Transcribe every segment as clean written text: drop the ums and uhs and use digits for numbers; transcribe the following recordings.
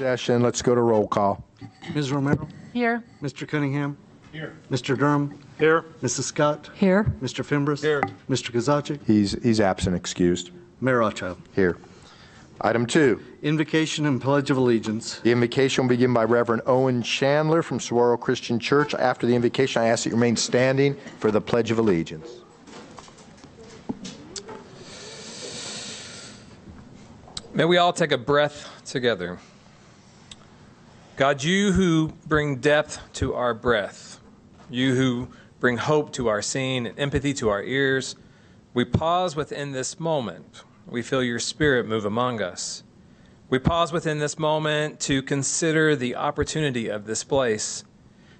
session. Let's go to roll call. Ms. Romero? Here. Mr. Cunningham? Here. Mr. Durham? Here. Mrs. Scott? Here. Mr. Fimbres? Here. Mr. Kozaczyk? He's absent, excused. Mayor Rothschild? Here. Item 2. Invocation and Pledge of Allegiance. The invocation will be given by Reverend Owen Chandler from Saguaro Christian Church. After the invocation, I ask that you remain standing for the Pledge of Allegiance. May we all take a breath together. God, you who bring depth to our breath, you who bring hope to our seeing and empathy to our ears, we pause within this moment. We feel your spirit move among us. We pause within this moment to consider the opportunity of this place,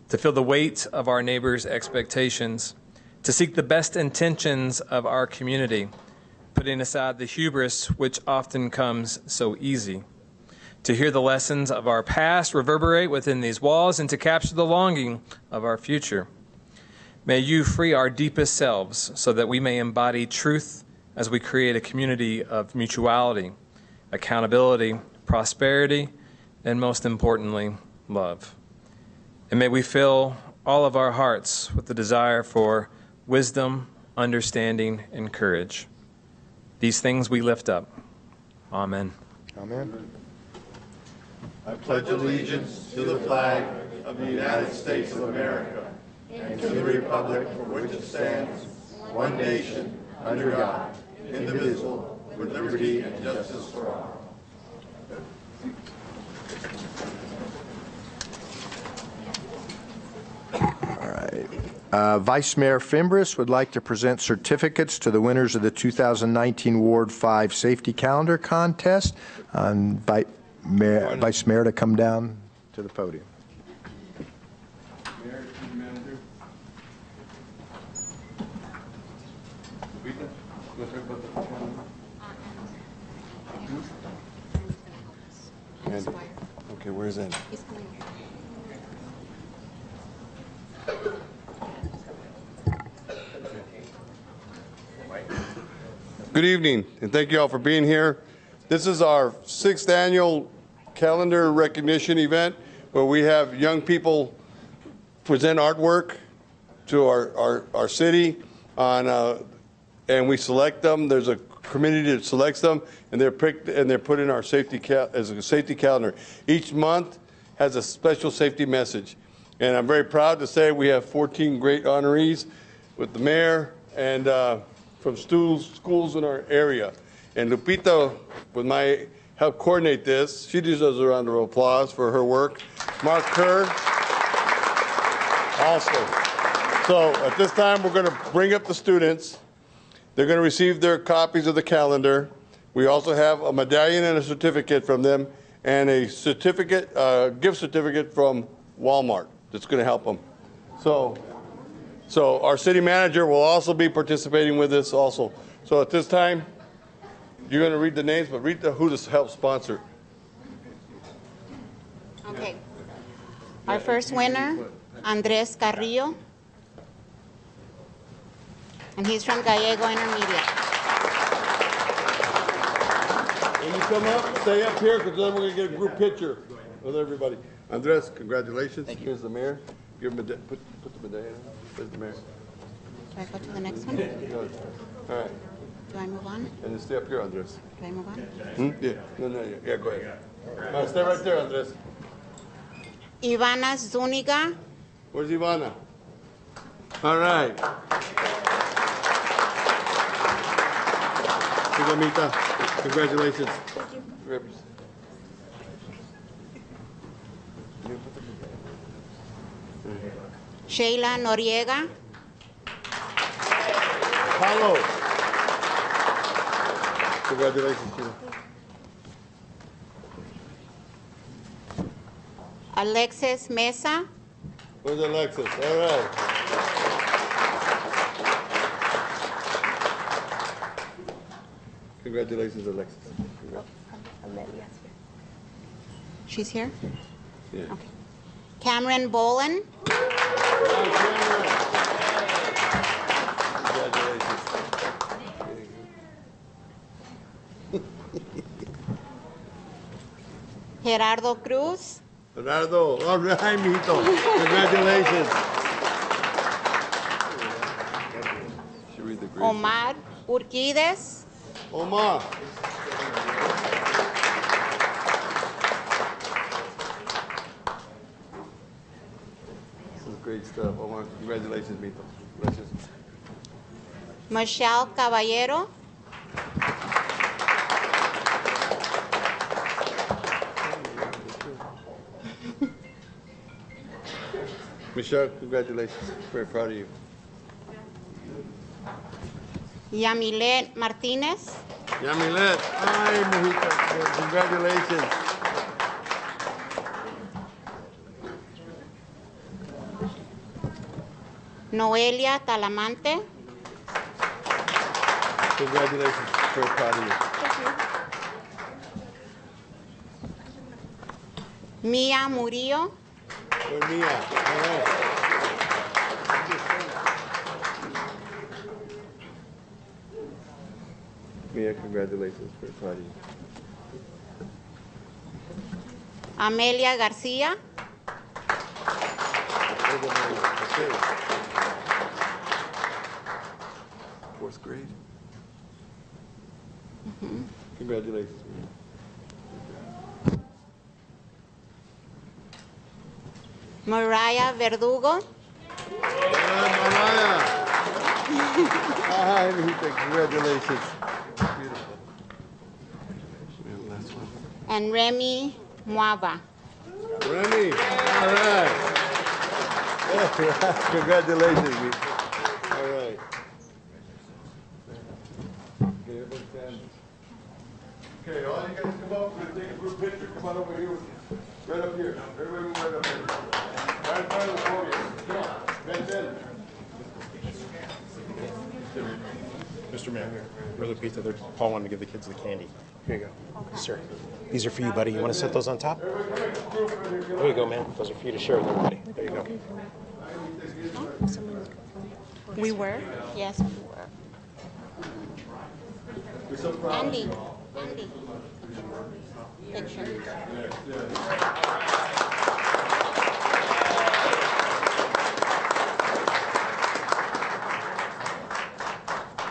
to feel the weight of our neighbors' expectations, to seek the best intentions of our community, putting aside the hubris which often comes so easy, to hear the lessons of our past reverberate within these walls and to capture the longing of our future. May you free our deepest selves so that we may embody truth as we create a community of mutuality, accountability, prosperity, and most importantly, love. And may we fill all of our hearts with the desire for wisdom, understanding, and courage. These things we lift up. Amen. Amen. I pledge allegiance to the flag of the United States of America and to the republic for which it stands, one nation, under God, indivisible, with liberty and justice for all. All right. Vice Mayor Fimbres would like to present certificates to the winners of the 2019 Ward 5 Safety Calendar Contest. Vice Mayor to come down to the podium. Mayor, City Manager. Okay, where's that? Good evening, and thank you all for being here. This is our 6th annual calendar recognition event where we have young people present artwork to our city on, and we select them. There's a committee that selects them, and they're picked and they're put in our safety as a safety calendar. Each month has a special safety message, and I'm very proud to say we have 14 great honorees with the mayor and from schools in our area. And Lupita, with my help coordinate this, she deserves a round of applause for her work. Mark Kerr, also. So at this time, we're going to bring up the students. They're going to receive their copies of the calendar. We also have a medallion and a certificate from them, and a certificate, gift certificate from Walmart that's going to help them. So our city manager will also be participating with this also. So at this time, you're going to read the names, but read who this helps sponsor. Okay. Our first winner, Andres Carrillo. And he's from Gallego Intermediate. When you come up, stay up here, because then we're going to get a group picture with everybody. Andres, congratulations. Thank you. Here's the mayor. Give him put the medallion on. There's the mayor. Do I go to the next one? All right. Do I move on? And then stay up here, Andres. Do I move on? Yeah. No, yeah, go ahead. All right, stay right there, Andres. Ivana Zuniga. Where's Ivana? All right. Amita, congratulations. Thank you. Sheila Noriega. Paulo. Congratulations, Sheila. Alexis Mesa. Where's Alexis? All right. Congratulations, Alexis. She's here? Yeah. Okay. Cameron Boland. Gerardo Cruz, Bernardo, all right, mijito. Congratulations. Should read the grade. Omar Urquides, Omar. This is great stuff. Omar, congratulations, mijito. Congratulations. Michelle Caballero, Michelle, congratulations. Very proud of you. Yamilet Martinez, Yamilet. Ay, mijita. Congratulations. Noelia Talamante, Congratulations. Very proud of you. Mia Murillo, Good Mia. All right. Mia, congratulations. Very proud of you. Amelia Garcia, Fourth grade. Congratulations. Mariah Verdugo, Mariah. Hi, mijita. Congratulations. Beautiful. And last one. and Remy Muava. Remy. All right. Congratulations, mijita. All right. Okay, everybody stand. Okay, all you guys come up, we're gonna take a group picture. Come on over here with me. Right up here. Everybody move right up here. Right in front of the podium. Come on. Right then. Mr. Mayor, really pizza. Paul wanted to give the kids the candy. Here you go. Sir, these are for you, buddy. You want to set those on top? There you go, man. Those are for you to share with everybody. There you go. We were? Yes, we were. Andy. Picture.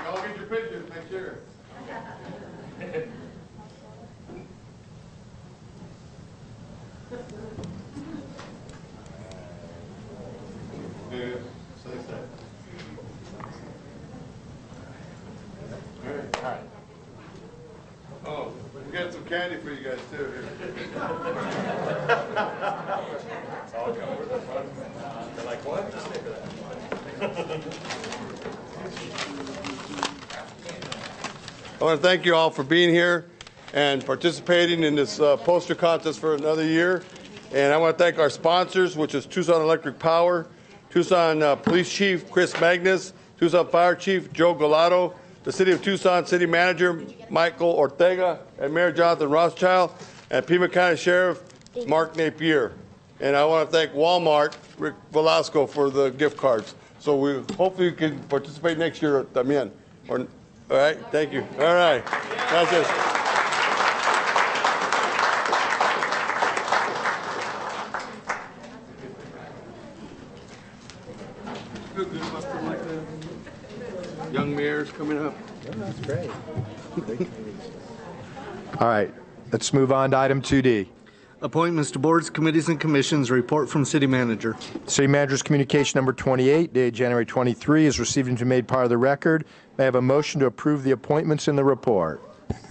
Y'all get your pictures. Make sure. All right. Oh, we got some candy for you guys too. Here. They're like, what? I want to thank you all for being here and participating in this poster contest for another year. And I want to thank our sponsors, which is Tucson Electric Power, Tucson Police Chief Chris Magnus, Tucson Fire Chief Joe Galato, the City of Tucson City Manager Michael Ortega, and Mayor Jonathan Rothschild, and Pima County Sheriff Mark Napier. And I want to thank Walmart, Rick Velasco, for the gift cards. So we hopefully you can participate next year también. All right, thank you. All right, gracias. Young mayors coming up. That's great. All right, let's move on to item 2D. Appointments to boards, committees, and commissions. Report from City Manager. City Manager's communication number 28, dated January 23, is received and made part of the record. May I have a motion to approve the appointments in the report?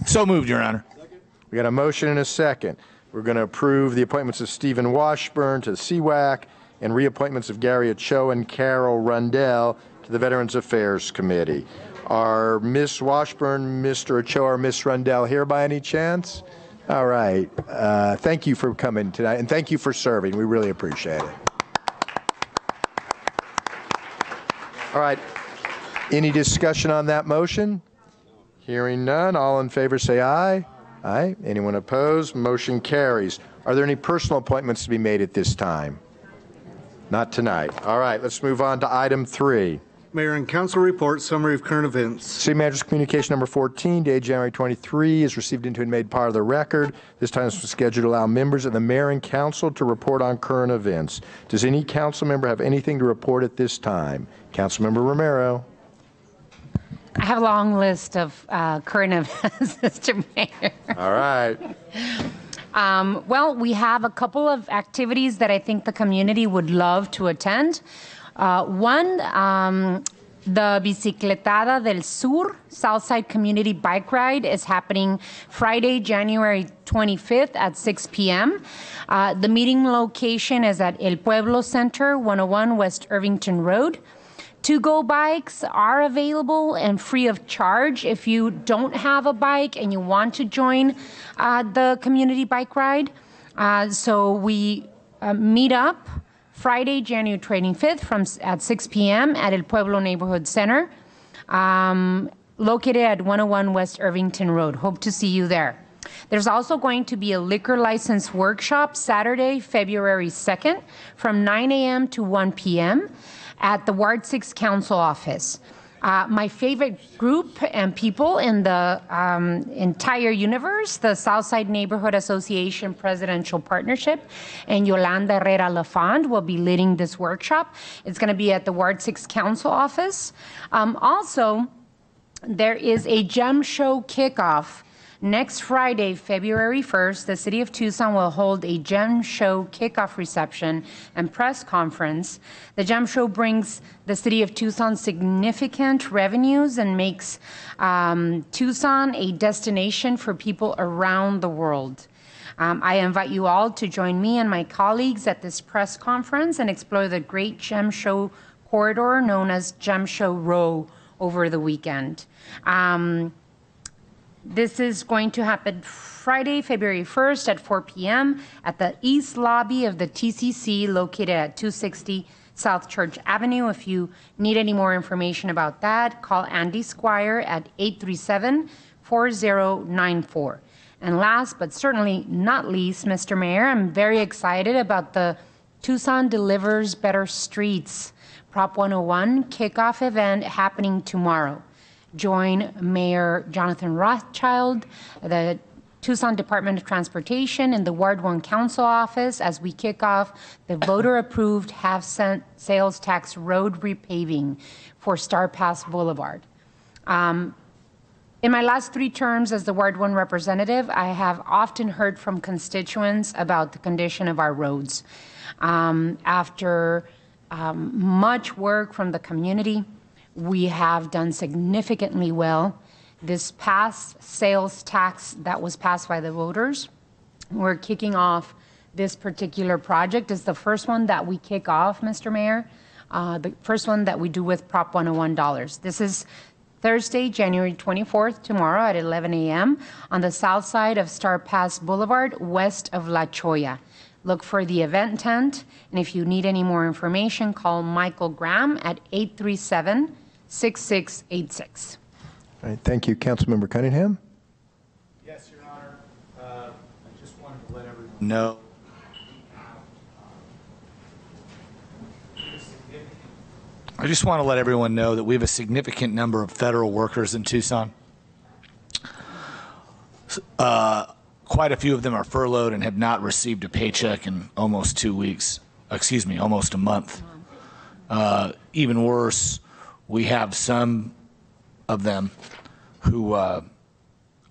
So moved, Your Honor. We got a motion and a second. We're going to approve the appointments of Stephen Washburn to the CWAC and reappointments of Gary Ochoa and Carol Rundell to the Veterans Affairs Committee. Are Ms. Washburn, Mr. Ochoa, or Ms. Rundell here by any chance? All right. Thank you for coming tonight, and thank you for serving. We really appreciate it. All right. Any discussion on that motion? Hearing none. All in favor say aye. Aye. Anyone opposed? Motion carries. Are there any personal appointments to be made at this time? Not tonight. All right. Let's move on to item 3. Mayor and council report, summary of current events. City Manager's Communication Number 14, dated January 23, is received into and made part of the record. This time is scheduled to allow members of the mayor and council to report on current events. Does any council member have anything to report at this time? Councilmember Romero. I have a long list of current events, Mr. Mayor. All right. Well, we have a couple of activities that I think the community would love to attend. One, the Bicicletada del Sur Southside Community Bike Ride is happening Friday, January 25th at 6 p.m. The meeting location is at El Pueblo Center, 101 West Irvington Road. To-go bikes are available and free of charge if you don't have a bike and you want to join the community bike ride. So we meet up Friday, January 25th at 6 p.m. at El Pueblo Neighborhood Center, located at 101 West Irvington Road. Hope to see you there. There's also going to be a liquor license workshop Saturday, February 2nd from 9 a.m. to 1 p.m. at the Ward 6 Council office. My favorite group and people in the entire universe, the Southside Neighborhood Association Presidential Partnership, and Yolanda Herrera Lafond will be leading this workshop. It's going to be at the Ward 6 Council office. Also, there is a gem show kickoff. Next Friday, February 1st, the City of Tucson will hold a Gem Show kickoff reception and press conference. The Gem Show brings the City of Tucson significant revenues and makes Tucson a destination for people around the world. I invite you all to join me and my colleagues at this press conference and explore the great Gem Show corridor known as Gem Show Row over the weekend. This is going to happen Friday, February 1st at 4 p.m. at the East Lobby of the TCC located at 260 South Church Avenue. If you need any more information about that, call Andy Squire at 837-4094. And last but certainly not least, Mr. Mayor, I'm very excited about the Tucson Delivers Better Streets Prop 101 kickoff event happening tomorrow. Join Mayor Jonathan Rothschild, the Tucson Department of Transportation, and the Ward 1 Council Office as we kick off the voter-approved half-cent sales tax road repaving for Star Pass Boulevard. In my last 3 terms as the Ward 1 representative, I have often heard from constituents about the condition of our roads. After much work from the community, we have done significantly well. This past sales tax that was passed by the voters, we're kicking off this particular project. It's the first one that we kick off, Mr. Mayor, the first one that we do with Prop 101 dollars. This is Thursday, January 24th, tomorrow at 11 a.m. on the south side of Star Pass Boulevard, west of La Cholla. Look for the event tent, and if you need any more information, call Michael Graham at 837-6686. All right, thank you. Councilmember Cunningham? Yes, Your Honor. I just wanted to let everyone know. I just want to let everyone know that we have a significant number of federal workers in Tucson. Quite a few of them are furloughed and have not received a paycheck in almost 2 weeks. Excuse me, almost a month. Even worse, we have some of them who are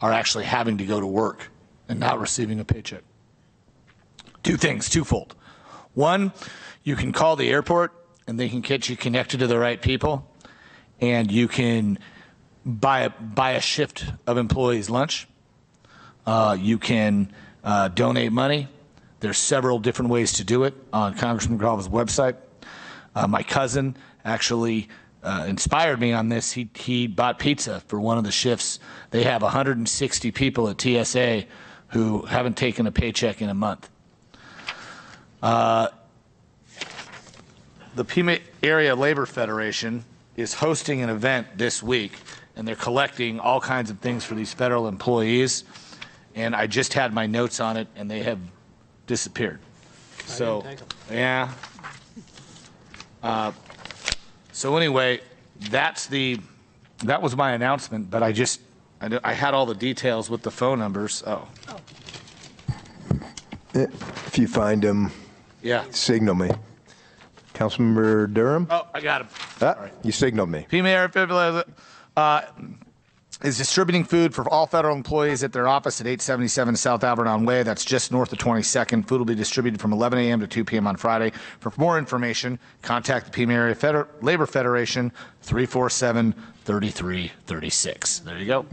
actually having to go to work and not receiving a paycheck. 2 things, twofold. One, you can call the airport and they can get you connected to the right people, and you can buy a shift of employees' lunch. You can donate money. There's several different ways to do it on Congressman Grijalva's website. My cousin actually inspired me on this. He bought pizza for one of the shifts. They have 160 people at TSA who haven't taken a paycheck in a month. The PIMA Area Labor Federation is hosting an event this week, and they're collecting all kinds of things for these federal employees. And I just had my notes on it, and they have disappeared. So, yeah. So anyway, that was my announcement, but I had all the details with the phone numbers. Oh. If you find them, Yeah. signal me. Councilmember Durham? Oh, I got him. You signaled me. PIMA is distributing food for all federal employees at their office at 877 South Alvernon Way. That's just north of 22nd. Food will be distributed from 11 a.m. to 2 p.m. on Friday. For more information, contact the PIMA Area Labor Federation, 347-3336. There you go.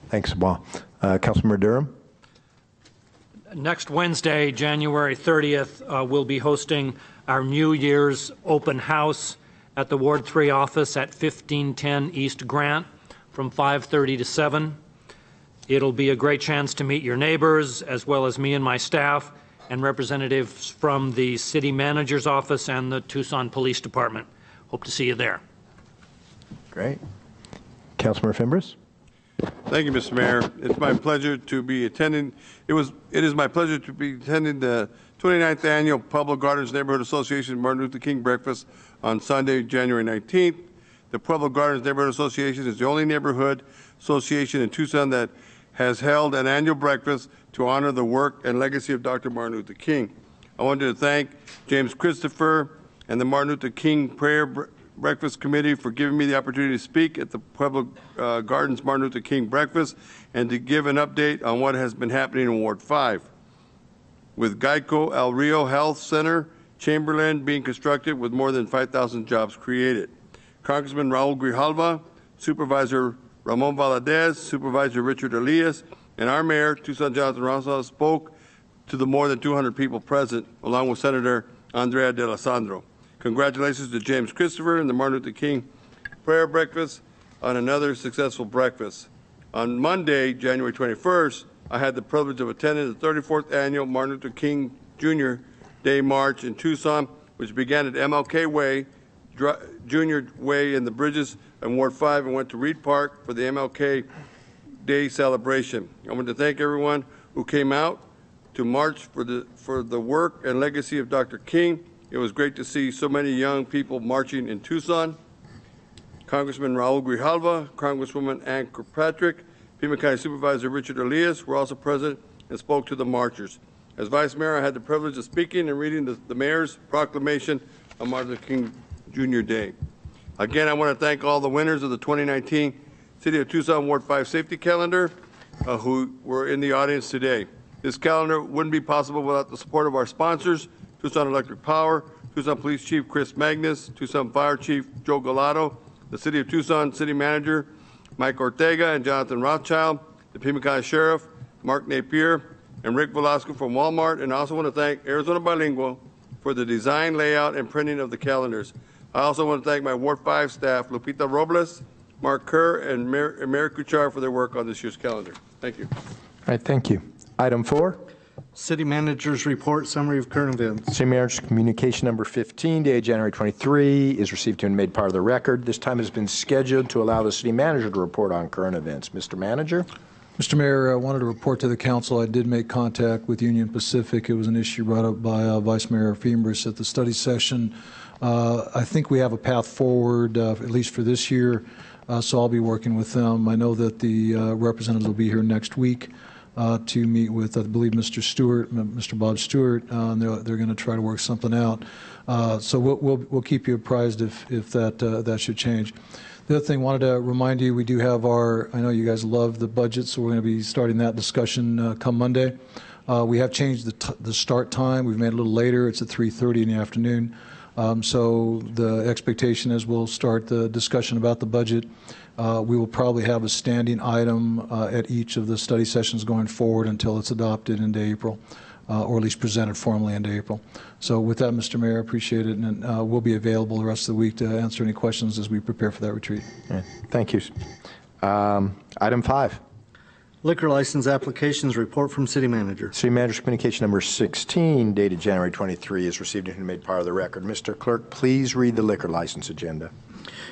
Thanks, Bob. Councilmember Durham? Next Wednesday, January 30th, we'll be hosting our New Year's open house at the Ward 3 office at 1510 East Grant from 5:30 to 7. It'll be a great chance to meet your neighbors, as well as me and my staff, and representatives from the city manager's office and the Tucson Police Department. Hope to see you there. Great. Councilmember Fimbres? Thank you, Mr. Mayor. It's my pleasure to be attending. It is my pleasure to be attending the 29th Annual Pueblo Gardens Neighborhood Association Martin Luther King Breakfast on Sunday, January 19th. The Pueblo Gardens Neighborhood Association is the only neighborhood association in Tucson that has held an annual breakfast to honor the work and legacy of Dr. Martin Luther King. I wanted to thank James Christopher and the Martin Luther King Prayer Breakfast Committee for giving me the opportunity to speak at the Pueblo Gardens Martin Luther King Breakfast and to give an update on what has been happening in Ward 5. With Geico El Rio Health Center, Chamberlain being constructed with more than 5,000 jobs created. Congressman Raul Grijalva, Supervisor Ramon Valadez, Supervisor Richard Elias, and our mayor, Tucson Jonathan Rosales, spoke to the more than 200 people present, along with Senator Andrea De Alessandro. Congratulations to James Christopher and the Martin Luther King Prayer Breakfast on another successful breakfast. On Monday, January 21st, I had the privilege of attending the 34th Annual Martin Luther King Jr. Day March in Tucson, which began at MLK Way, Junior Way in the Bridges in Ward 5 and went to Reed Park for the MLK Day celebration. I want to thank everyone who came out to march for the work and legacy of Dr. King. It was great to see so many young people marching in Tucson. Congressman Raul Grijalva, Congresswoman Ann Kirkpatrick, Pima County Supervisor Richard Elias were also present and spoke to the marchers. As Vice Mayor, I had the privilege of speaking and reading the Mayor's proclamation on Martin Luther King Jr. Day. Again, I want to thank all the winners of the 2019 City of Tucson Ward 5 Safety Calendar who were in the audience today. This calendar wouldn't be possible without the support of our sponsors, Tucson Electric Power, Tucson Police Chief Chris Magnus, Tucson Fire Chief Joe Gallardo, the City of Tucson City Manager Mike Ortega and Jonathan Rothschild, the Pima County Sheriff Mark Napier, and Rick Velasco from Walmart. And I also want to thank Arizona Bilingual for the design, layout, and printing of the calendars. I also want to thank my Ward 5 staff, Lupita Robles, Mark Kerr, and Mary Kuchar for their work on this year's calendar. Thank you. All right, thank you. Item 4. City Manager's Report, Summary of Current Events. City Manager's Communication Number 15, dated January 23, is received and made part of the record. This time has been scheduled to allow the City Manager to report on current events. Mr. Manager? Mr. Mayor, I wanted to report to the council. I did make contact with Union Pacific. It was an issue brought up by Vice Mayor Fimbres at the study session. I think we have a path forward, at least for this year, so I'll be working with them. I know that the representatives will be here next week to meet with, I believe, Mr. Stewart, Mr. Bob Stewart. They're going to try to work something out. So we'll keep you apprised if that should change. The other thing, I wanted to remind you, we do have I know you guys love the budget, so we're going to be starting that discussion come Monday. We have changed the start time. We've made it a little later. It's at 3:30 in the afternoon. So the expectation is we'll start the discussion about the budget. We will probably have a standing item at each of the study sessions going forward until it's adopted into April, or at least presented formally into April. So with that, Mr. Mayor, I appreciate it, and we'll be available the rest of the week to answer any questions as we prepare for that retreat. Yeah, thank you. Item 5. Liquor License Applications Report from City Manager. City Manager's Communication Number 16, dated January 23, is received and made part of the record. Mr. Clerk, please read the liquor license agenda.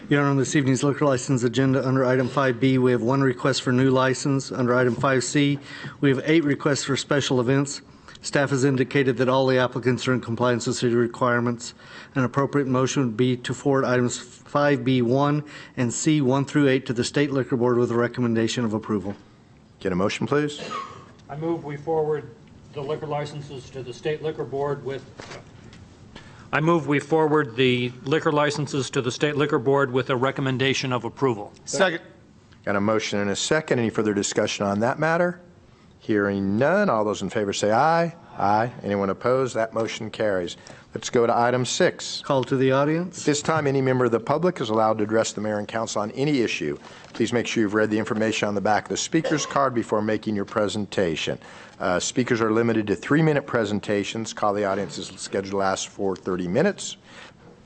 Your Honor, on this evening's liquor license agenda, under item 5B, we have 1 request for new license. Under item 5C, we have 8 requests for special events. Staff has indicated that all the applicants are in compliance with city requirements. An appropriate motion would be to forward items 5B1 and C1 through 8 to the State Liquor Board with a recommendation of approval. Get a motion, please. I move we forward the liquor licenses to the State Liquor Board with a recommendation of approval. Second. Got a motion and a second. Any further discussion on that matter? Hearing none. All those in favor say aye. Aye. Anyone opposed? That motion carries. Let's go to item 6. Call to the audience. At this time, any member of the public is allowed to address the mayor and council on any issue. Please make sure you've read the information on the back of the speaker's card before making your presentation. Speakers are limited to 3-minute presentations. Call the audience is scheduled to last for 30 minutes.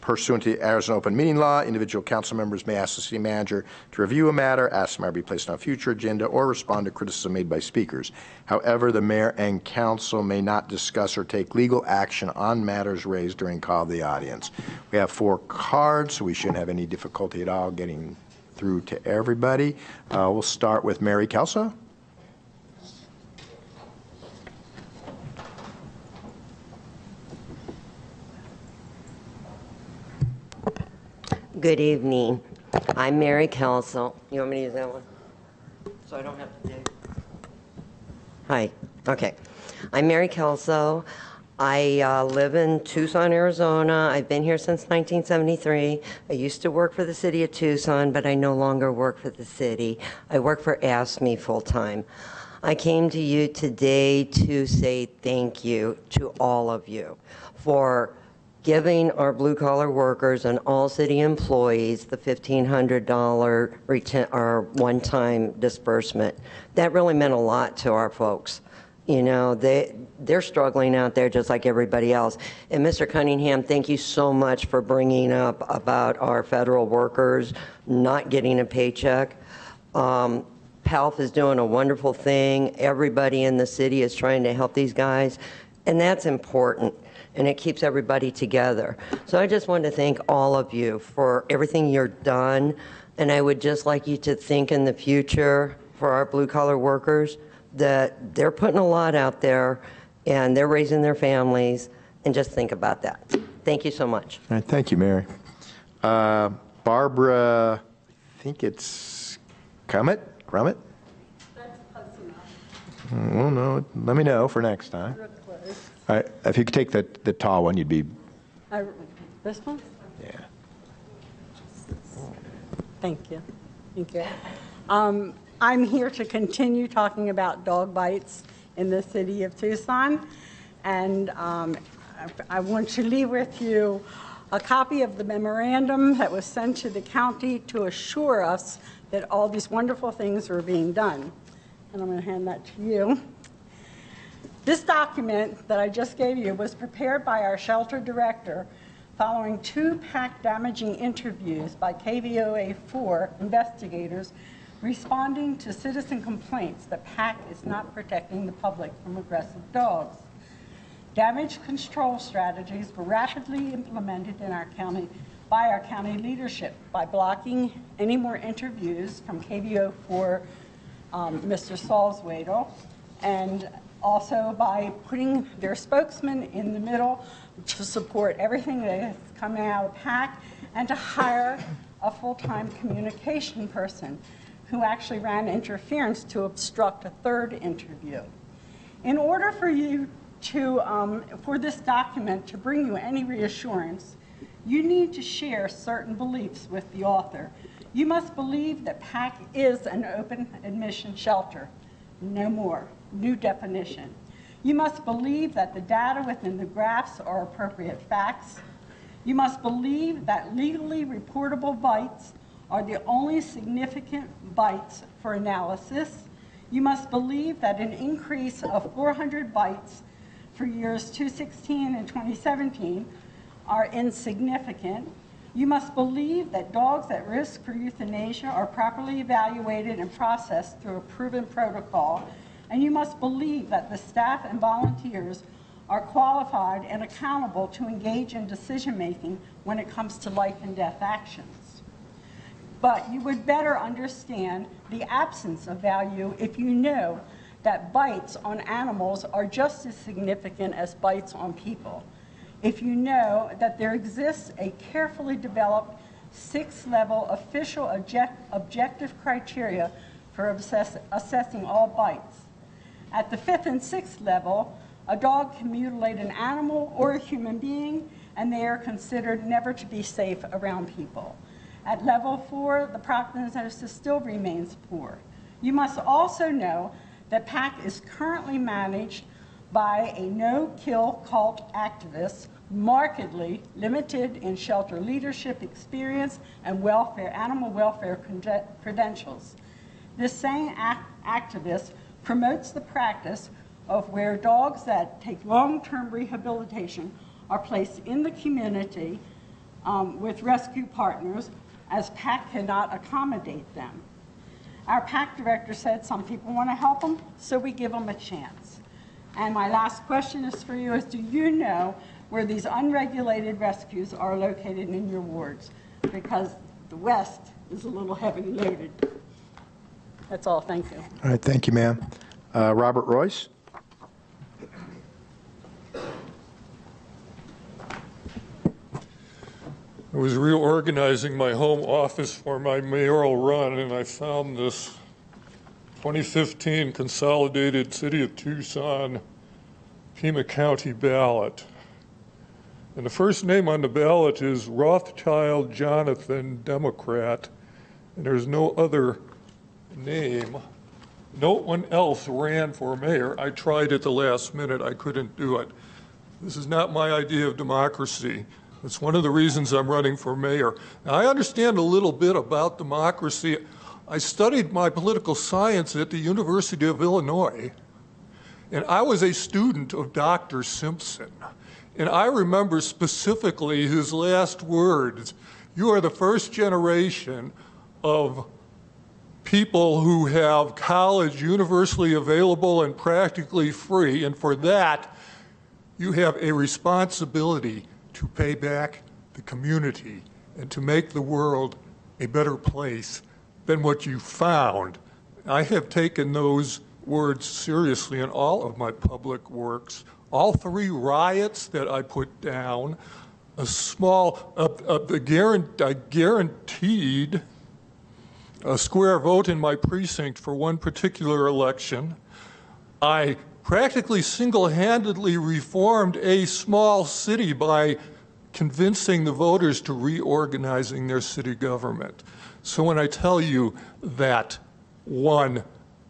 Pursuant to Arizona open meeting law, individual council members may ask the city manager to review a matter, ask the matter to be placed on a future agenda, or respond to criticism made by speakers. However, the mayor and council may not discuss or take legal action on matters raised during call of the audience. We have 4 cards, so we shouldn't have any difficulty at all getting through to everybody. We'll start with Mary Kelso. Good evening. I'm Mary Kelso. You want me to use that one? So I don't have to do. Hi. Okay. I'm Mary Kelso. I live in Tucson, Arizona. I've been here since 1973. I used to work for the city of Tucson, but I no longer work for the city. I work for ASME full-time. I came to you today to say thank you to all of you for giving our blue-collar workers and all city employees the $1,500 one-time disbursement. That really meant a lot to our folks. You know, they're struggling out there just like everybody else. And Mr. Cunningham, thank you so much for bringing up about our federal workers not getting a paycheck. PALF is doing a wonderful thing. Everybody in the city is trying to help these guys, and that's important. And it keeps everybody together. So I just want to thank all of you for everything you're done. And I would just like you to think in the future for our blue-collar workers that they're putting a lot out there and they're raising their families, and just think about that. Thank you so much. All right, thank you, Mary. Barbara, I think it's Crummett? That's close enough. Well, no, let me know for next time. All right, if you could take the tall one, you'd be... This one? Yeah. Thank you. Thank you. I'm here to continue talking about dog bites in the city of Tucson. And I want to leave with you a copy of the memorandum that was sent to the county to assure us that all these wonderful things are being done. And I'm going to hand that to you. This document that I just gave you was prepared by our shelter director following 2 PAC damaging interviews by KVOA4 investigators responding to citizen complaints that PAC is not protecting the public from aggressive dogs. Damage control strategies were rapidly implemented in our county by our county leadership by blocking any more interviews from KVO4 Mr. Salzwedel, and also by putting their spokesman in the middle to support everything that has come out of PAC, and to hire a full-time communication person who actually ran interference to obstruct a 3rd interview. In order for you to, for this document to bring you any reassurance, you need to share certain beliefs with the author. You must believe that PAC is an open admission shelter, no more. New definition. You must believe that the data within the graphs are appropriate facts. You must believe that legally reportable bites are the only significant bites for analysis. You must believe that an increase of 400 bites for years 2016 and 2017 are insignificant. You must believe that dogs at risk for euthanasia are properly evaluated and processed through a proven protocol. And you must believe that the staff and volunteers are qualified and accountable to engage in decision-making when it comes to life and death actions. But you would better understand the absence of value if you know that bites on animals are just as significant as bites on people. If you know that there exists a carefully developed 6-level official objective criteria for assessing all bites. At the 5th and 6th level, a dog can mutilate an animal or a human being, and they are considered never to be safe around people. At level 4, the prognosis still remains poor. You must also know that PAC is currently managed by a no-kill cult activist, markedly limited in shelter leadership experience and animal welfare credentials. This same activist promotes the practice of where dogs that take long-term rehabilitation are placed in the community with rescue partners, as PAC cannot accommodate them. Our PAC director said some people want to help them, so we give them a chance. And my last question is for you, do you know where these unregulated rescues are located in your wards? Because the West is a little heavily loaded. That's all, thank you. All right, thank you, ma'am. Robert Royce? I was reorganizing my home office for my mayoral run, and I found this 2015 Consolidated City of Tucson PIMA County ballot. And the first name on the ballot is Rothschild Jonathan, Democrat, and there's no other name. No one else ran for mayor. I tried at the last minute. I couldn't do it. This is not my idea of democracy. It's one of the reasons I'm running for mayor. Now, I understand a little bit about democracy. I studied my political science at the University of Illinois, and I was a student of Dr. Simpson. And I remember specifically his last words: "You are the first generation of people who have college universally available and practically free, and for that, you have a responsibility to pay back the community and to make the world a better place than what you found." I have taken those words seriously in all of my public works. All 3 riots that I put down, I guaranteed a square vote in my precinct for one particular election. I practically single-handedly reformed a small city by convincing the voters to reorganizing their city government. So when I tell you that one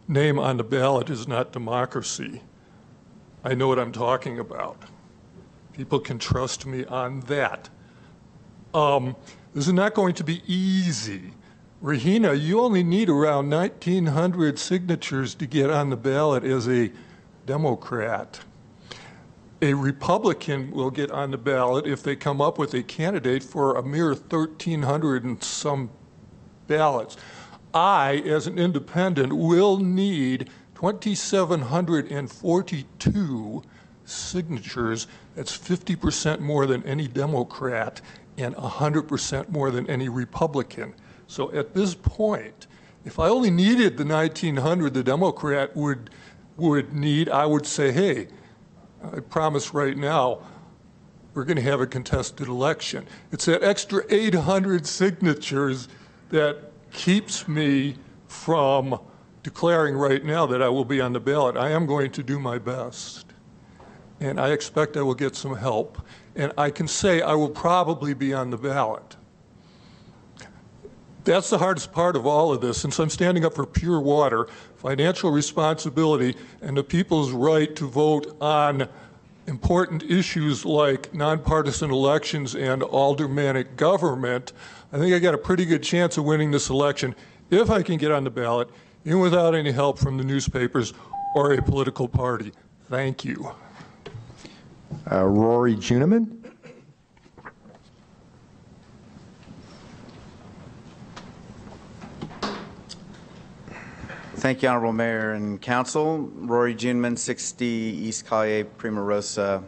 name on the ballot is not democracy, I know what I'm talking about. People can trust me on that. This is not going to be easy. Regina, you only need around 1,900 signatures to get on the ballot as a Democrat. A Republican will get on the ballot if they come up with a candidate for a mere 1,300 and some ballots. I, as an independent, will need 2,742 signatures. That's 50% more than any Democrat and 100% more than any Republican. So at this point, if I only needed the 1,900 the Democrat would need, I would say, hey, I promise right now, we're going to have a contested election. It's that extra 800 signatures that keeps me from declaring right now that I will be on the ballot. I am going to do my best, and I expect I will get some help. And I can say I will probably be on the ballot. That's the hardest part of all of this. Since I'm standing up for pure water, financial responsibility, and the people's right to vote on important issues like nonpartisan elections and aldermanic government, I think I got a pretty good chance of winning this election if I can get on the ballot, even without any help from the newspapers or a political party. Thank you. Rory Juneman. Thank you, Honorable Mayor and Council. Rory Juneman, 60 East Collier, Prima Rosa.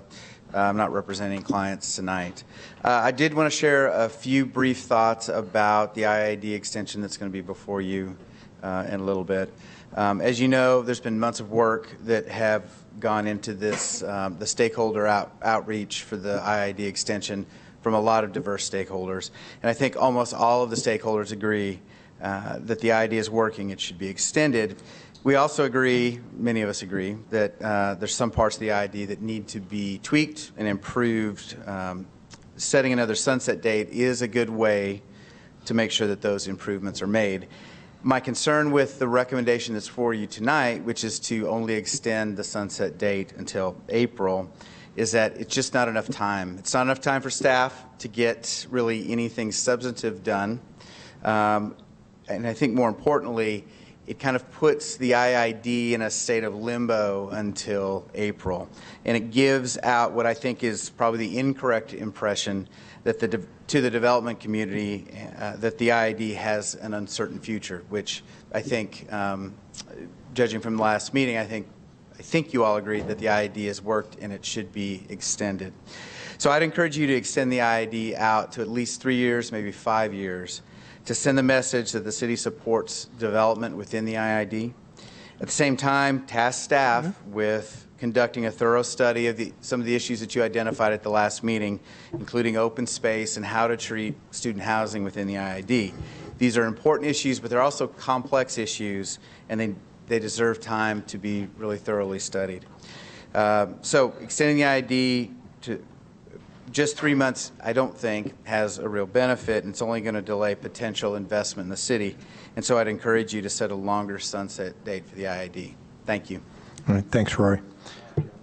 I'm not representing clients tonight. I did want to share a few brief thoughts about the IID extension that's going to be before you in a little bit. As you know, there's been months of work that have gone into this, the stakeholder outreach for the IID extension from a lot of diverse stakeholders. And I think almost all of the stakeholders agree that the IID is working, it should be extended. We also agree, many of us agree, that there's some parts of the IID that need to be tweaked and improved. Setting another sunset date is a good way to make sure that those improvements are made. My concern with the recommendation that's for you tonight, which is to only extend the sunset date until April, is that it's just not enough time. It's not enough time for staff to get really anything substantive done. And I think more importantly, it kind of puts the IID in a state of limbo until April. And it gives out what I think is probably the incorrect impression that to the development community that the IID has an uncertain future, which I think, judging from the last meeting, I think you all agreed that the IID has worked and it should be extended. So I'd encourage you to extend the IID out to at least 3 years, maybe 5 years, to send the message that the city supports development within the IID. At the same time, task staff with conducting a thorough study of some of the issues that you identified at the last meeting, including open space and how to treat student housing within the IID. These are important issues, but they're also complex issues, and they deserve time to be really thoroughly studied. So extending the IID to just 3 months, I don't think, has a real benefit, and it's only going to delay potential investment in the city. And so I'd encourage you to set a longer sunset date for the IID. Thank you. All right, thanks, Rory.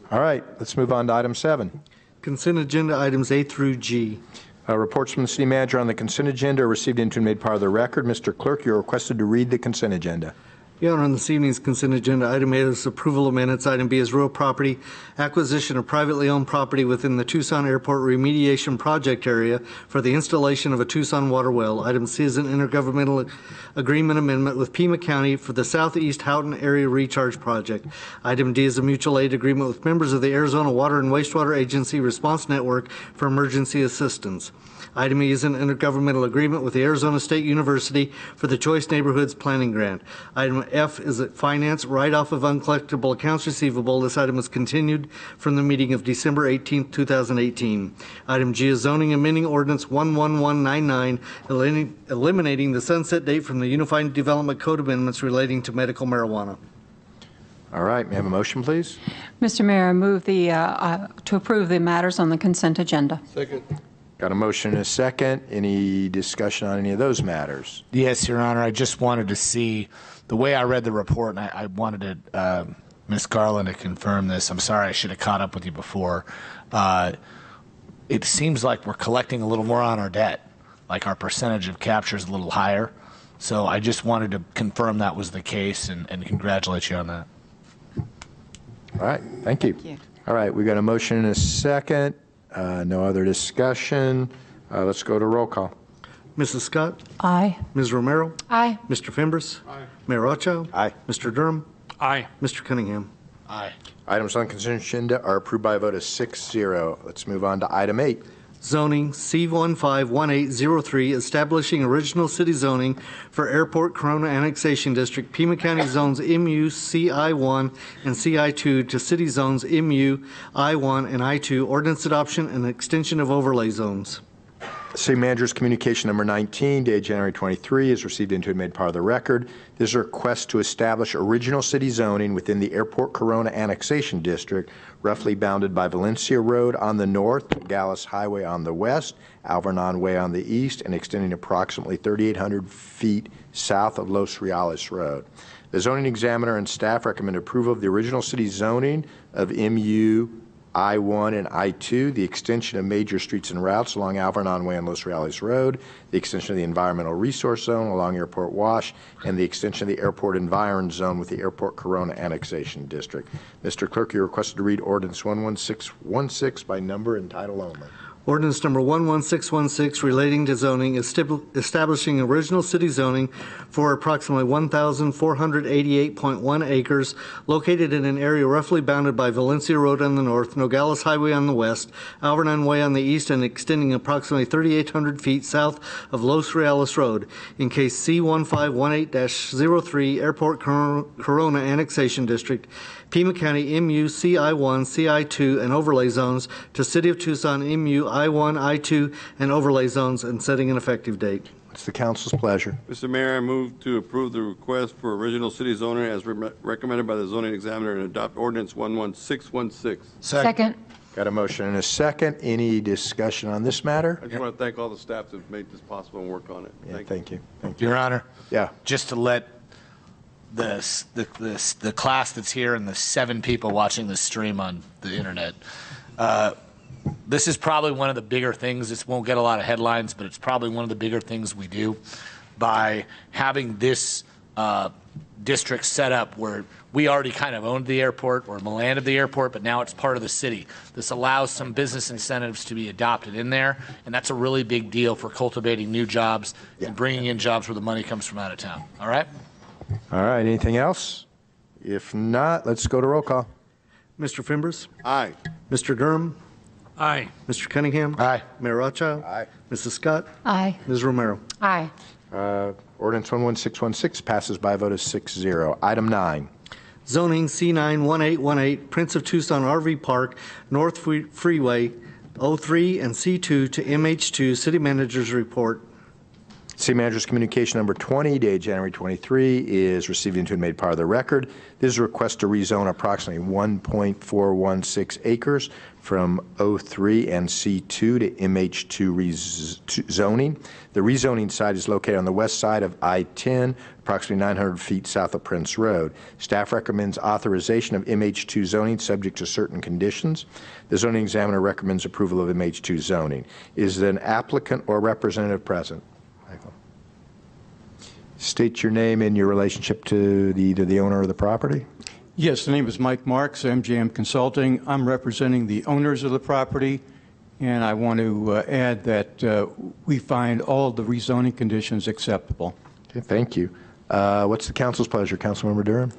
All right, let's move on to item 7. Consent agenda items A through G. Reports from the city manager on the consent agenda are received into and made part of the record. Mr. Clerk, you're requested to read the consent agenda. Your Honor, on this evening's consent agenda, item A is approval of minutes. Item B is real property, acquisition of privately owned property within the Tucson Airport remediation project area for the installation of a Tucson water well. Item C is an intergovernmental agreement amendment with PIMA County for the Southeast Houghton Area Recharge Project. Item D is a mutual aid agreement with members of the Arizona Water and Wastewater Agency Response Network for emergency assistance. Item E is an intergovernmental agreement with the Arizona State University for the Choice Neighborhoods Planning Grant. Item F is a finance write-off of uncollectible accounts receivable. This item is continued from the meeting of December 18, 2018. Item G is zoning amending ordinance 11199, eliminating the sunset date from the Unified Development Code amendments relating to medical marijuana. All right, may I have a motion, please? Mr. Mayor, I move to approve the matters on the consent agenda. Second. Got a motion and a second. Any discussion on any of those matters? Yes, Your Honor. I just wanted to see the way I read the report, and I wanted Ms. Garland to confirm this. I'm sorry, I should have caught up with you before. It seems like we're collecting a little more on our debt, like our percentage of capture is a little higher. So I just wanted to confirm that was the case and congratulate you on that. All right, thank you. All right, we got a motion and a second. No other discussion. Let's go to roll call. Mrs. Scott? Aye. Ms. Romero? Aye. Mr. Fimbres? Aye. Mayor Rocho? Aye. Mr. Durham? Aye. Mr. Cunningham? Aye. Items on consent agenda are approved by a vote of 6-0. Let's move on to item 8. Zoning C151803, establishing original city zoning for Airport Corona Annexation District. Pima County zones MU, CI1, and CI2 to city zones MU, I1, and I2. Ordinance adoption and extension of overlay zones. City Manager's Communication Number 19, dated January 23, is received into and made part of the record. This is a request to establish original city zoning within the Airport Corona Annexation District, roughly bounded by Valencia Road on the north, Gallus Highway on the west, Alvernon Way on the east, and extending approximately 3,800 feet south of Los Reales Road. The zoning examiner and staff recommend approval of the original city zoning of MU, I-1 and I-2, the extension of major streets and routes along Alvernon Way and Los Reales Road, the extension of the environmental resource zone along Airport Wash, and the extension of the airport environ zone with the Airport Corona Annexation District. Mr. Clerk, you're requested to read ordinance 11616 by number and title only. Ordinance number 11616 relating to zoning, establishing original city zoning for approximately 1,488.1 acres located in an area roughly bounded by Valencia Road on the north, Nogales Highway on the west, Alvernon Way on the east, and extending approximately 3,800 feet south of Los Reales Road in case C1518-03 Airport Corona Annexation District, Pima County MU CI1, CI2, and overlay zones to City of Tucson MU I1, I2, and overlay zones, and setting an effective date. What's the council's pleasure? Mr. Mayor, I move to approve the request for original city zoning as recommended by the zoning examiner and adopt ordinance 11616. Second. Got a motion and a second. Any discussion on this matter? I just want to thank all the staff that have made this possible and worked on it. Yeah, thank you. Thank you. Your Honor. Yeah. Just to let the class that's here and the 7 people watching this stream on the internet, this is probably one of the bigger things. This won't get a lot of headlines, but it's probably one of the bigger things we do by having this district set up where we already kind of owned the airport or landed the airport, but now it's part of the city. This allows some business incentives to be adopted in there, and that's a really big deal for cultivating new jobs and bringing in jobs where the money comes from out of town. All right? All right. Anything else? If not, let's go to roll call. Mr. Fimbres? Aye. Mr. Durham? Aye. Mr. Cunningham? Aye. Mayor Rothschild? Aye. Mrs. Scott? Aye. Ms. Romero? Aye. Ordinance 11616 passes by a vote of 6-0. Item 9. Zoning C91818, Prince of Tucson RV Park, North Freeway, 03 and C2 to MH2, City Manager's Report. City Manager's Communication number 20, dated January 23, is received into and made part of the record. This is a request to rezone approximately 1.416 acres from 03 and C2 to MH2 zoning. The rezoning site is located on the west side of I-10, approximately 900 feet south of Prince Road. Staff recommends authorization of MH2 zoning subject to certain conditions. The zoning examiner recommends approval of MH2 zoning. Is there an applicant or representative present? State your name and your relationship to the owner of the property. Yes, the name is Mike Marks, MGM Consulting. I'm representing the owners of the property, and I want to add that we find all the rezoning conditions acceptable. Okay, thank you. What's the council's pleasure? Councilmember Durham?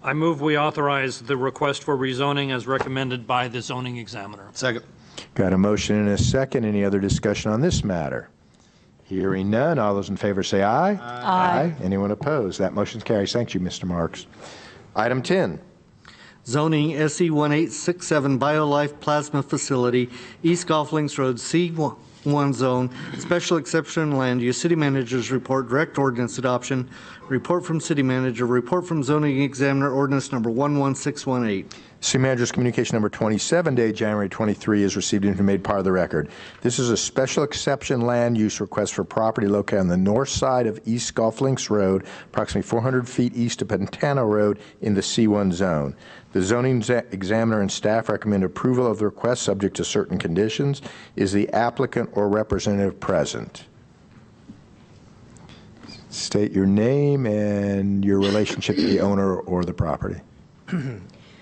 I move we authorize the request for rezoning as recommended by the zoning examiner. Second. Got a motion and a second. Any other discussion on this matter? Hearing none, all those in favor say aye. Aye. Anyone opposed? That motion carries. Thank you, Mr. Marks. Item 10. Zoning SE1867 BioLife Plasma Facility, East Golf Links Road, C1 Zone, Special Exception Land Use, City Manager's Report, Direct Ordinance Adoption, Report from City Manager, Report from Zoning Examiner, Ordinance number 11618. City Manager's Communication number 27, dated January 23, is received and made part of the record. This is a special exception land use request for property located on the north side of East Golf Links Road, approximately 400 feet east of Pantano Road in the C1 zone. The zoning examiner and staff recommend approval of the request subject to certain conditions. Is the applicant or representative present? State your name and your relationship to the owner or the property.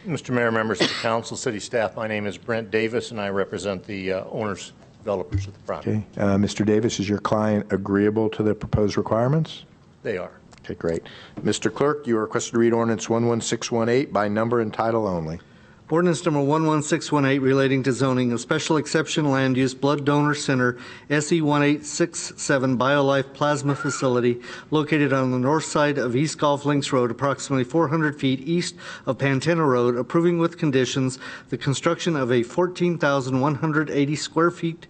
Mr. Mayor, members of the council, city staff, my name is Brent Davis, and I represent the owners, developers of the property. Okay. Mr. Davis, is your client agreeable to the proposed requirements? They are. Okay, great. Mr. Clerk, you are requested to read ordinance 11618 by number and title only. Ordinance number 11618 relating to zoning of special exception land use blood donor center SE1867 BioLife Plasma Facility located on the north side of East Golf Links Road, approximately 400 feet east of Pantano Road, approving with conditions the construction of a 14,180 square feet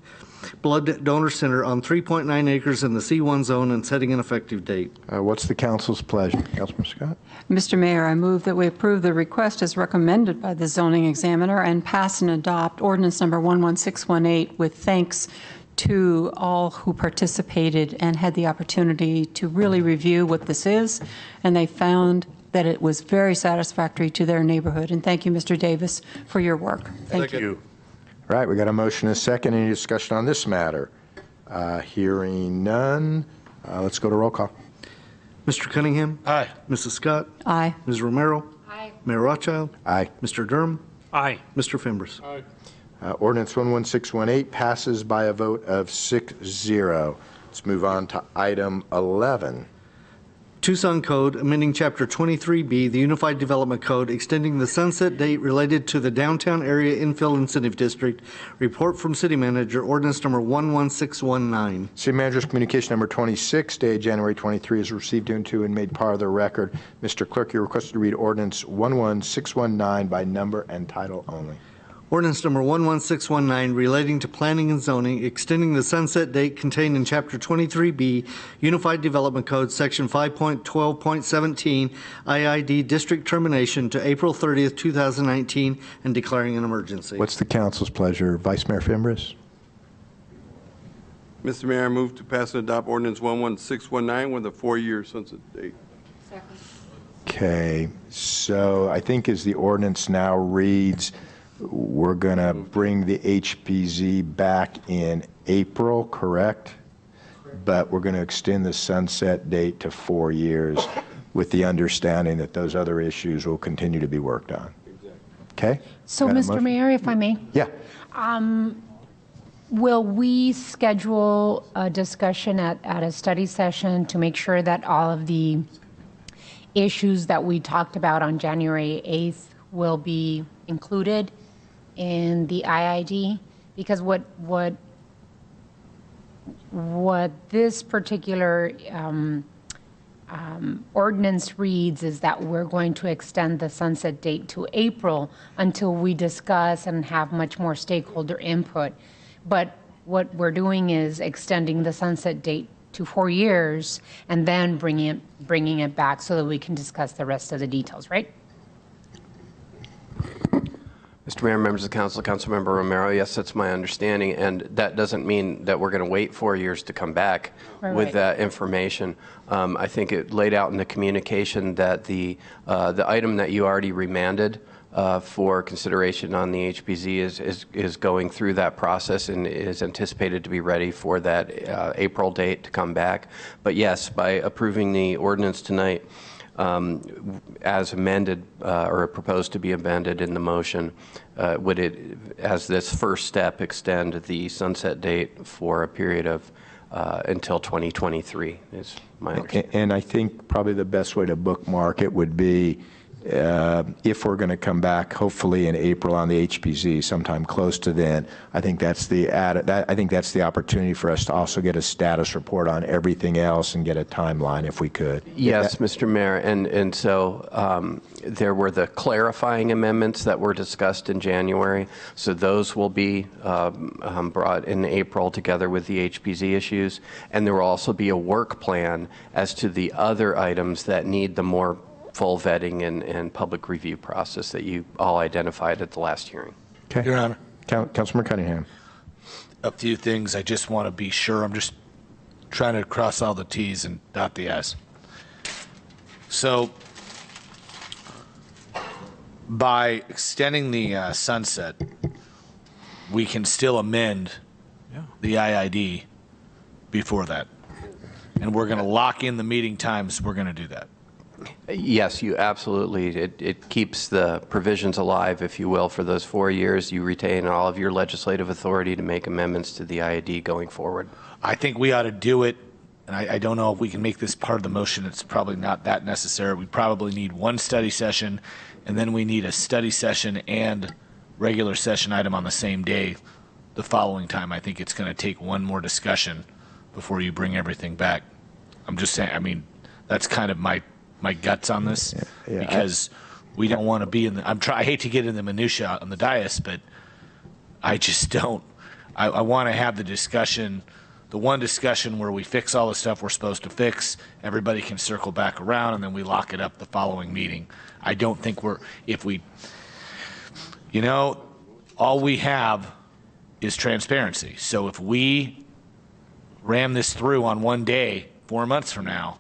blood donor center on 3.9 acres in the C1 zone and setting an effective date. What's the council's pleasure? Councilman Scott? Mr. Mayor, I move that we approve the request as recommended by the zoning examiner and pass and adopt ordinance number 11618 with thanks to all who participated and had the opportunity to really review what this is, and they found that it was very satisfactory to their neighborhood. And thank you, Mr. Davis, for your work. Thank you. All right, we got a motion and a second. Any discussion on this matter? Hearing none, let's go to roll call. Mr. Cunningham? Aye. Mrs. Scott? Aye. Ms. Romero? Aye. Mayor Rothschild? Aye. Mr. Durham? Aye. Mr. Fimbres? Aye. Ordinance 11618 passes by a vote of 6-0. Let's move on to item 11. Tucson Code, amending Chapter 23B, the Unified Development Code, extending the sunset date related to the Downtown Area Infill Incentive District. Report from City Manager, ordinance number 11619. City Manager's communication number 26, dated January 23, is received into and made part of the record. Mr. Clerk, you're requested to read ordinance 11619 by number and title only. Ordinance number 11619 relating to planning and zoning, extending the sunset date contained in Chapter 23B, Unified Development Code, Section 5.12.17, IID District Termination to April 30th, 2019, and declaring an emergency. What's the council's pleasure? Vice Mayor Fimbres? Mr. Mayor, I move to pass and adopt ordinance 11619 with a 4-year sunset date. Okay, so I think as the ordinance now reads, we're going to bring the HPZ back in April, correct? But we're going to extend the sunset date to 4 years with the understanding that those other issues will continue to be worked on. Okay? So, Mr. Mayor, if I may? Yeah. Will we schedule a discussion at a study session to make sure that all of the issues that we talked about on January 8th will be included in the IID? Because what this particular ordinance reads is that we're going to extend the sunset date to April until we discuss and have much more stakeholder input. But what we're doing is extending the sunset date to 4 years and then bringing it back so that we can discuss the rest of the details, right? Mr. Mayor, members of the council, Councilmember Romero, yes, that's my understanding, and that doesn't mean that we're going to wait 4 years to come back with that information. I think it laid out in the communication that the item that you already remanded for consideration on the HPZ is going through that process and is anticipated to be ready for that April date to come back. But yes, by approving the ordinance tonight, as amended or proposed to be amended in the motion, would it, as this first step, extend the sunset date for a period of until 2023 is my understanding. And I think probably the best way to bookmark it would be if we're going to come back, hopefully in April on the HPZ, sometime close to then. I think that's the opportunity for us to also get a status report on everything else and get a timeline if we could. Yes, Mr. Mayor, and so there were the clarifying amendments that were discussed in January. So those will be brought in April together with the HPZ issues, and there will also be a work plan as to the other items that need the more full vetting and public review process that you all identified at the last hearing. Okay. Your Honor. Councilman Cunningham. A few things I just want to be sure. I'm just trying to cross all the T's and dot the I's. So by extending the sunset, we can still amend the IID before that. And we're going to lock in the meeting times. We're going to do that. Yes, you absolutely. It keeps the provisions alive, if you will, for those 4 years. You retain all of your legislative authority to make amendments to the IID going forward. I think we ought to do it, and I don't know if we can make this part of the motion. It's probably not that necessary. We probably need one study session, and then we need a study session and regular session item on the same day the following time. I think it's going to take one more discussion before you bring everything back. I'm just saying, I mean, that's kind of my guts on this, because we don't want to be in the, I hate to get in the minutia on the dais, but I just don't. I want to have the discussion, the one discussion where we fix all the stuff we're supposed to fix, everybody can circle back around, and then we lock it up the following meeting. I don't think all we have is transparency. So if we ram this through on one day, 4 months from now,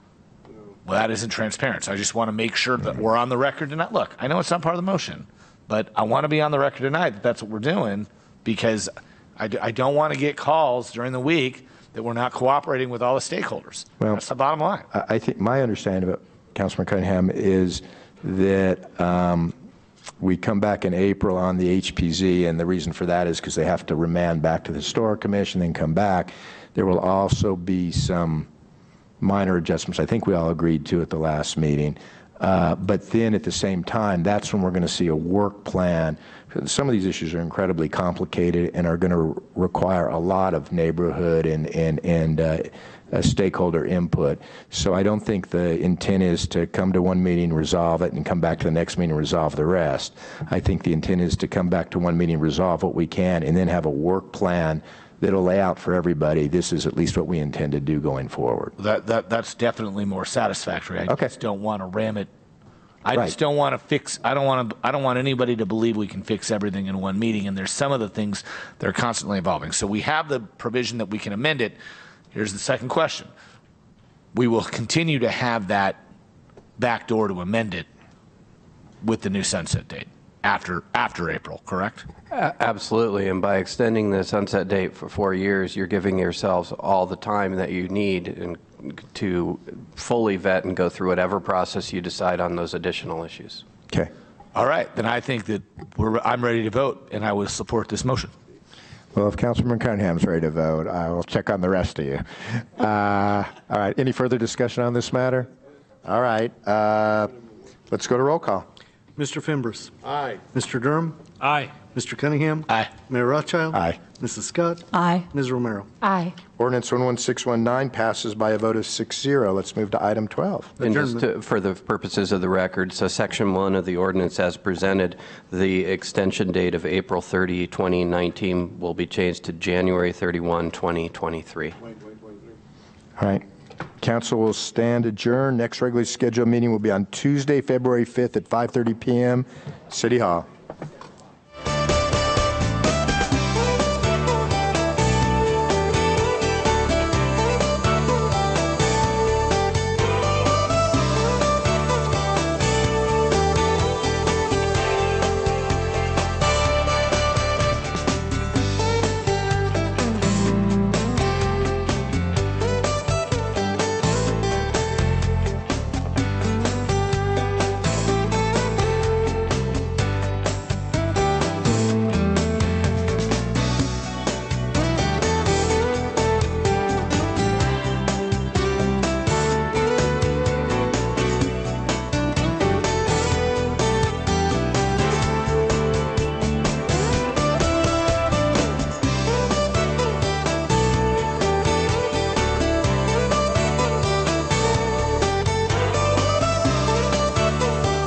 well, that isn't transparent. So I just want to make sure that we're on the record tonight. Look, I know it's not part of the motion, but I want to be on the record tonight that that's what we're doing, because I don't want to get calls during the week that we're not cooperating with all the stakeholders. Well, that's the bottom line. I think my understanding about Councilman Cunningham is that We come back in April on the HPZ, and the reason for that is because they have to remand back to the Historic Commission, then come back. There will also be some minor adjustments I think we all agreed to at the last meeting. But then at the same time, that's when we're going to see a work plan. Some of these issues are incredibly complicated and are going to require a lot of neighborhood and stakeholder input. So I don't think the intent is to come to one meeting, resolve it, and come back to the next meeting and resolve the rest. I think the intent is to come back to one meeting, resolve what we can, and then have a work plan that'll lay out for everybody. This is at least what we intend to do going forward. That's definitely more satisfactory. I just don't want to ram it. I Right. just don't want to fix. I don't want anybody to believe we can fix everything in one meeting. And there's some of the things that are constantly evolving. So we have the provision that we can amend it. Here's the second question: we will continue to have that backdoor to amend it with the new sunset date after April, correct? Absolutely, and by extending the sunset date for 4 years, you're giving yourselves all the time that you need to fully vet and go through whatever process you decide on those additional issues. Okay. All right, then I think that I'm ready to vote, and I will support this motion. Well, if Councilman Cunningham's ready to vote, I will check on the rest of you. All right, any further discussion on this matter? All right, let's go to roll call. Mr. Fimbres. Aye. Mr. Durham. Aye. Mr. Cunningham. Aye. Mayor Rothschild. Aye. Mrs. Scott. Aye. Ms. Romero. Aye. Ordinance 11619 passes by a vote of 6-0. Let's move to item 12. And just for the purposes of the record, so Section 1 of the ordinance as presented, the extension date of April 30, 2019 will be changed to January 31, 2023. All right. Council will stand adjourned. Next regularly scheduled meeting will be on Tuesday, February 5th at 5:30 p.m. City Hall.